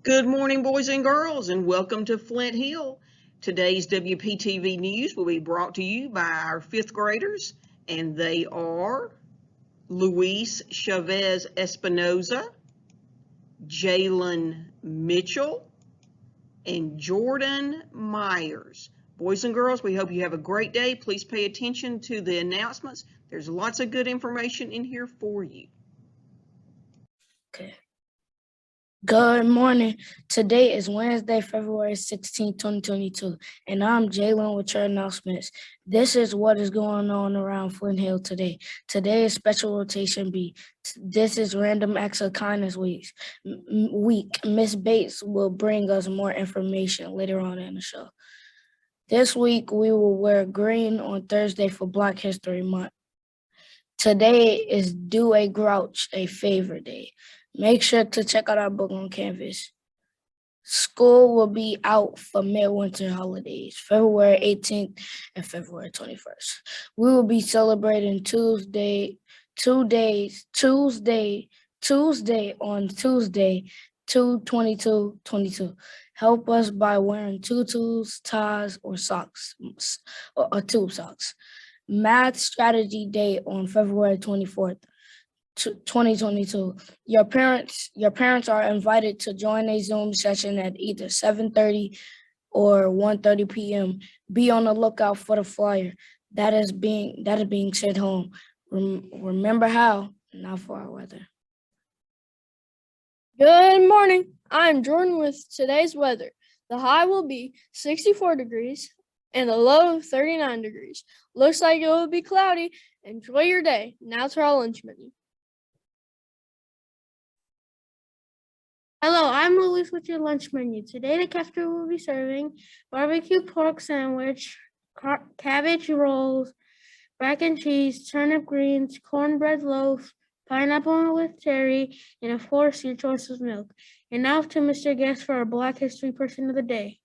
Good morning, boys and girls, and welcome to Flint Hill. Today's WPTV News will be brought to you by our fifth graders, and they are Luis Chavez Espinoza, Jalen Mitchell, and Jordan Myers. Boys and girls, we hope you have a great day. Please pay attention to the announcements. There's lots of good information in here for you. Okay. Good morning. Today is Wednesday, February 16, 2022, and I'm Jalen with your announcements. This is what is going on around Flint Hill today. Today is Special Rotation B. This is Random Acts of Kindness week. Miss Bates will bring us more information later on in the show. This week, we will wear green on Thursday for Black History Month. Today is Do a Grouch a Favor Day. Make sure to check out our book on Canvas. School will be out for midwinter holidays, February 18th and February 21st. We will be celebrating Tuesday on Tuesday, 2/22/22. Help us by wearing tutus, ties, or socks, or tube socks. Math Strategy Day on February 24th. 2022. Your parents are invited to join a Zoom session at either 7:30 or 1:30 p.m. Be on the lookout for the flyer that is being sent home. Remember how, not for our weather. Good morning. I'm Jordan with today's weather. The high will be 64 degrees and the low 39 degrees. Looks like it will be cloudy. Enjoy your day. Now to our lunch menu. Hello, I'm Luis with your lunch menu. Today, the cafeteria will be serving barbecue pork sandwich, cabbage rolls, mac and cheese, turnip greens, cornbread loaf, pineapple with cherry, and of course, your choice of milk. And now to Mr. Guest for our Black History Person of the Day.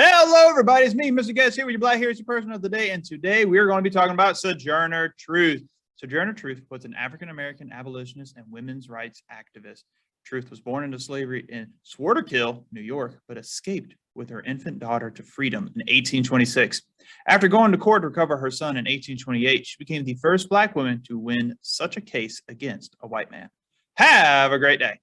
Hello, everybody. It's me, Mr. Guest, here with your Black History Person of the Day. And today we are going to be talking about Sojourner Truth. Sojourner Truth was an African-American abolitionist and women's rights activist. Truth was born into slavery in Swarterkill, New York, but escaped with her infant daughter to freedom in 1826. After going to court to recover her son in 1828, she became the first Black woman to win such a case against a white man. Have a great day.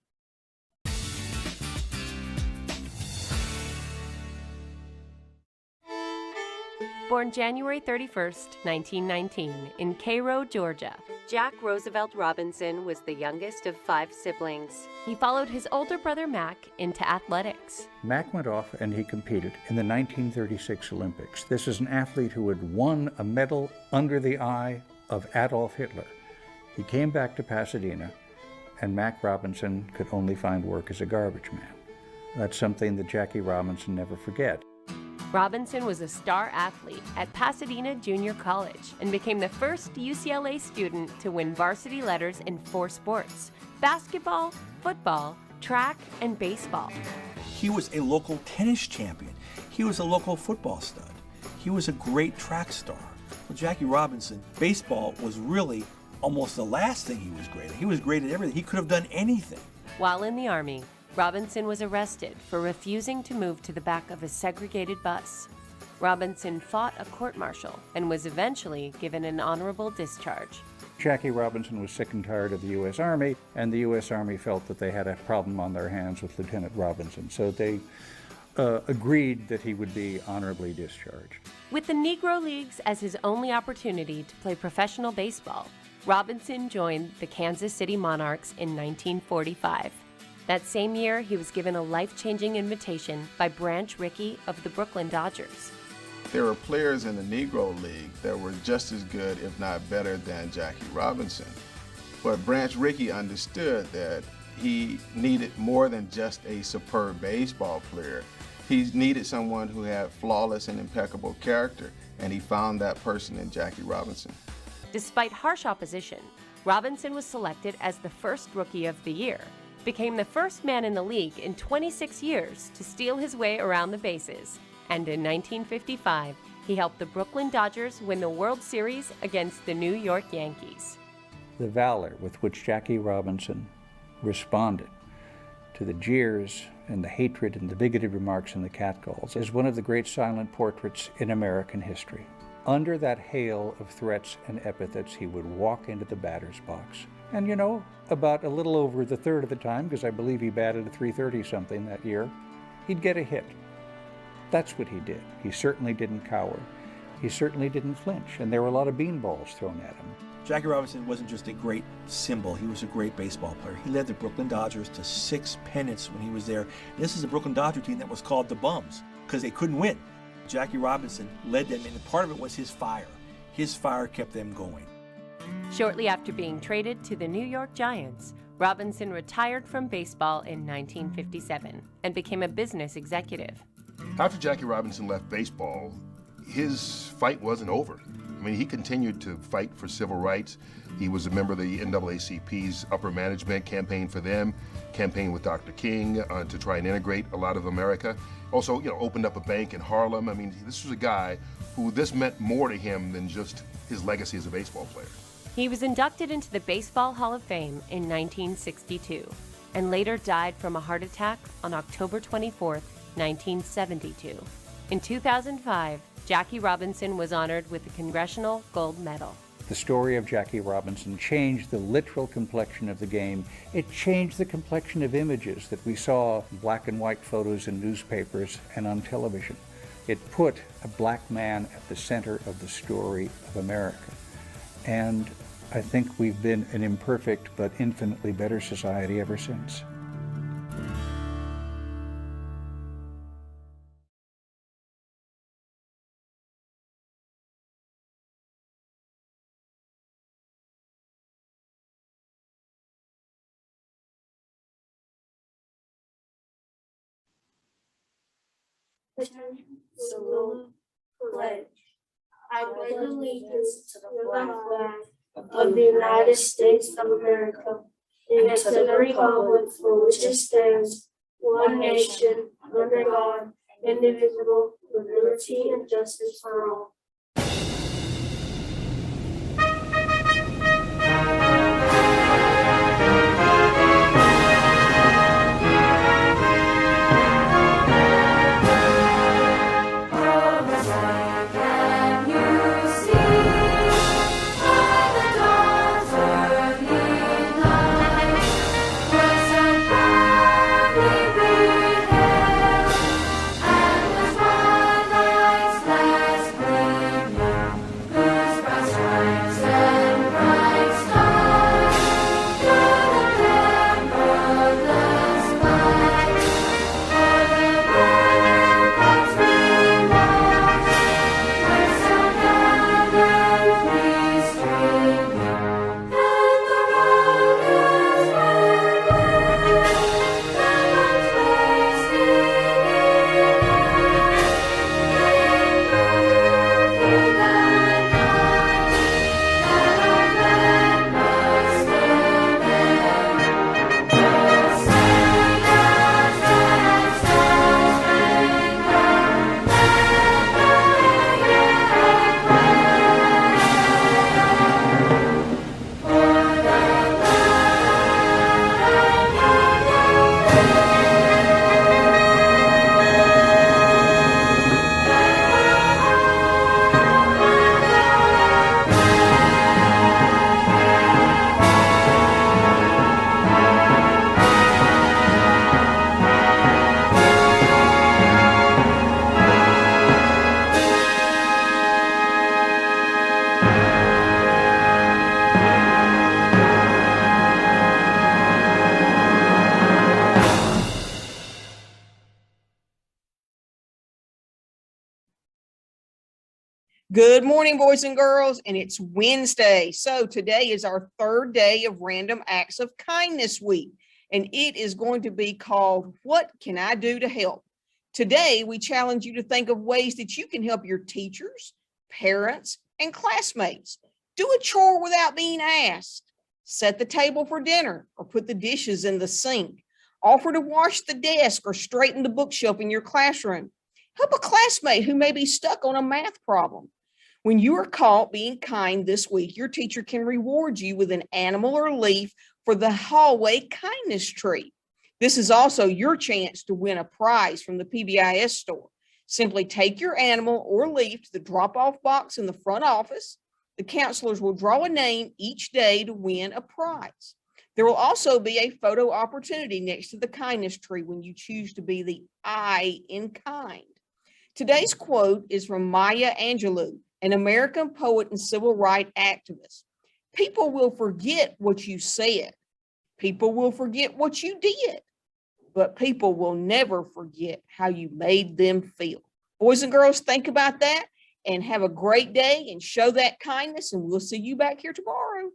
Born January 31st, 1919, in Cairo, Georgia, Jack Roosevelt Robinson was the youngest of 5 siblings. He followed his older brother Mac into athletics. Mac went off and he competed in the 1936 Olympics. This is an athlete who had won a medal under the eye of Adolf Hitler. He came back to Pasadena, and Mac Robinson could only find work as a garbage man. That's something that Jackie Robinson never forget. Robinson was a star athlete at Pasadena Junior College and became the first UCLA student to win varsity letters in 4 sports: basketball, football, track, and baseball. He was a local tennis champion. He was a local football stud. He was a great track star. Well, Jackie Robinson, baseball was really almost the last thing he was great at. He was great at everything. He could have done anything. While in the Army, Robinson was arrested for refusing to move to the back of a segregated bus. Robinson fought a court-martial and was eventually given an honorable discharge. Jackie Robinson was sick and tired of the U.S. Army, and the U.S. Army felt that they had a problem on their hands with Lieutenant Robinson, so they agreed that he would be honorably discharged. With the Negro Leagues as his only opportunity to play professional baseball, Robinson joined the Kansas City Monarchs in 1945. That same year, he was given a life-changing invitation by Branch Rickey of the Brooklyn Dodgers. There were players in the Negro League that were just as good, if not better, than Jackie Robinson. But Branch Rickey understood that he needed more than just a superb baseball player. He needed someone who had flawless and impeccable character, and he found that person in Jackie Robinson. Despite harsh opposition, Robinson was selected as the first Rookie of the Year, became the first man in the league in 26 years to steal his way around the bases, and in 1955, he helped the Brooklyn Dodgers win the World Series against the New York Yankees. The valor with which Jackie Robinson responded to the jeers and the hatred and the bigoted remarks and the catcalls, is one of the great silent portraits in American history. Under that hail of threats and epithets, he would walk into the batter's box. And you know, about a little over the third of the time, because I believe he batted a 330 something that year, he'd get a hit. That's what he did. He certainly didn't cower. He certainly didn't flinch, and there were a lot of beanballs thrown at him. Jackie Robinson wasn't just a great symbol, he was a great baseball player. He led the Brooklyn Dodgers to 6 pennants when he was there. This is a Brooklyn Dodger team that was called the Bums because they couldn't win. Jackie Robinson led them, and part of it was his fire. His fire kept them going. Shortly after being traded to the New York Giants, Robinson retired from baseball in 1957 and became a business executive. After Jackie Robinson left baseball, his fight wasn't over. I mean, he continued to fight for civil rights. He was a member of the NAACP's upper management, campaigned for them, campaigned with Dr. King to try and integrate a lot of America. Also, opened up a bank in Harlem. I mean, this was a guy who this meant more to him than just his legacy as a baseball player. He was inducted into the Baseball Hall of Fame in 1962 and later died from a heart attack on October 24, 1972. In 2005, Jackie Robinson was honored with the Congressional Gold Medal. The story of Jackie Robinson changed the literal complexion of the game. It changed the complexion of images that we saw in black and white photos in newspapers and on television. It put a black man at the center of the story of America. And I think we've been an imperfect but infinitely better society ever since. Salute pledge. I pledge allegiance to the flag of the United States of America and to the republic for which it stands, one nation, under God, indivisible, with liberty and justice for all. Good morning, boys and girls, and it's Wednesday. So today is our third day of Random Acts of Kindness Week, and it is going to be called, What Can I Do to Help? Today, we challenge you to think of ways that you can help your teachers, parents, and classmates. Do a chore without being asked. Set the table for dinner or put the dishes in the sink. Offer to wash the desk or straighten the bookshelf in your classroom. Help a classmate who may be stuck on a math problem. When you are caught being kind this week, your teacher can reward you with an animal or leaf for the hallway kindness tree. This is also your chance to win a prize from the PBIS store. Simply take your animal or leaf to the drop-off box in the front office. The counselors will draw a name each day to win a prize. There will also be a photo opportunity next to the kindness tree when you choose to be the I in kind. Today's quote is from Maya Angelou, an American poet and civil rights activist. People will forget what you said. People will forget what you did, but people will never forget how you made them feel. Boys and girls, think about that and have a great day and show that kindness, and we'll see you back here tomorrow.